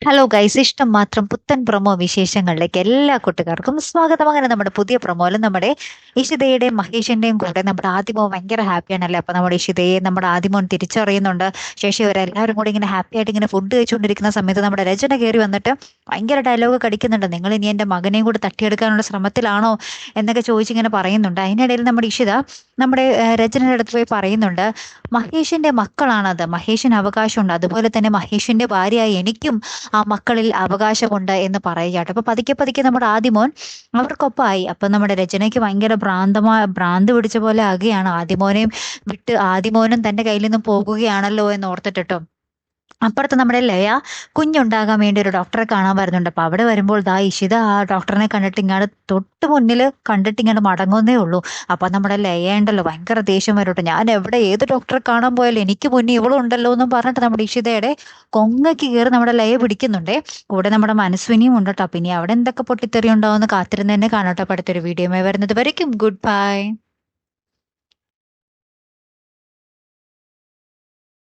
Hello guys, ഇഷ്ടം മാത്രം പുത്തൻ പ്രൊമോ വിശേഷങ്ങളിലേക്ക് എല്ലാ കൂട്ടുകാർക്കും സ്വാഗതം. അങ്ങനെ നമ്മുടെ പുതിയ പ്രൊമോയിൽ നമ്മുടെ ഇഷിതയുടെയും മഹേഷിന്റെയും കൂടെ നമ്മുടെ ആദിമോൻ ഭയങ്കര ഹാപ്പിയാണല്ലേ. അപ്പൊ നമ്മുടെ ഇഷിതയെ നമ്മുടെ ആദിമോൻ തിരിച്ചറിയുന്നുണ്ട്. ശേഷം ഇവരെല്ലാവരും കൂടി ഇങ്ങനെ ഹാപ്പി ആയിട്ട് ഇങ്ങനെ ഫുഡ് കഴിച്ചുകൊണ്ടിരിക്കുന്ന സമയത്ത് നമ്മുടെ രചന കയറി വന്നിട്ട് ഭയങ്കര ഡയലോഗ് കടിക്കുന്നുണ്ട്. നിങ്ങൾ ഇനി എന്റെ മകനെയും കൂടി തട്ടിയെടുക്കാനുള്ള ശ്രമത്തിലാണോ എന്നൊക്കെ ചോദിച്ചിങ്ങനെ പറയുന്നുണ്ട്. അതിനിടയിൽ നമ്മുടെ ഇഷിത നമ്മുടെ രചനയുടെ അടുത്ത് പോയി പറയുന്നുണ്ട്, മഹേഷിന്റെ മക്കളാണത്, മഹേഷിന് അവകാശമുണ്ട്, അതുപോലെ തന്നെ മഹേഷിന്റെ ഭാര്യയായ എനിക്കും ആ മക്കളിൽ അവകാശമുണ്ട് എന്ന് പറയുകയാട്ടോ. അപ്പൊ പതുക്കെ പതുക്കെ നമ്മുടെ ആദിമോൻ അവർക്കൊപ്പമായി. അപ്പൊ നമ്മുടെ രചനയ്ക്ക് ഭയങ്കര ഭ്രാന്ത് പിടിച്ച പോലെ ആകുകയാണ്. ആദിമോനെയും വിട്ട് ആദിമോനും തന്റെ കയ്യിൽ നിന്നും പോകുകയാണല്ലോ എന്ന് ഓർത്തിട്ടോ. അപ്പുറത്ത് നമ്മുടെ ലയ കുഞ്ഞുണ്ടാകാൻ വേണ്ടി ഒരു ഡോക്ടറെ കാണാൻ വരുന്നുണ്ട്. അപ്പൊ അവിടെ വരുമ്പോൾ ദാ ഇഷിത ആ ഡോക്ടറിനെ കണ്ടിട്ട് ഇങ്ങോട്ട് തൊട്ട് മുന്നിൽ കണ്ടിട്ട് ഇങ്ങനെ മടങ്ങുന്നേ ഉള്ളൂ. അപ്പൊ നമ്മുടെ ലയ ഉണ്ടല്ലോ ഭയങ്കര ദേഷ്യം വരട്ടെ, ഞാൻ എവിടെ ഏത് ഡോക്ടറെ കാണാൻ പോയാലും എനിക്ക് മുന്നേ ഇവളും ഉണ്ടല്ലോ എന്നും പറഞ്ഞിട്ട് നമ്മുടെ ഇഷിതയുടെ കൊങ്ങയ്ക്ക് കയറി നമ്മുടെ ലയ പിടിക്കുന്നുണ്ടേ. കൂടെ നമ്മുടെ മനസ്വിനിയും ഉണ്ട് കേട്ടോ. പിന്നെ അവിടെ എന്തൊക്കെ പൊട്ടിത്തെറി ഉണ്ടാവുമെന്ന് കാത്തിരുന്ന് തന്നെ കാണാട്ടോ. അടുത്തൊരു വീഡിയോ വരുന്നത് വരയ്ക്കും ഗുഡ് ബൈ.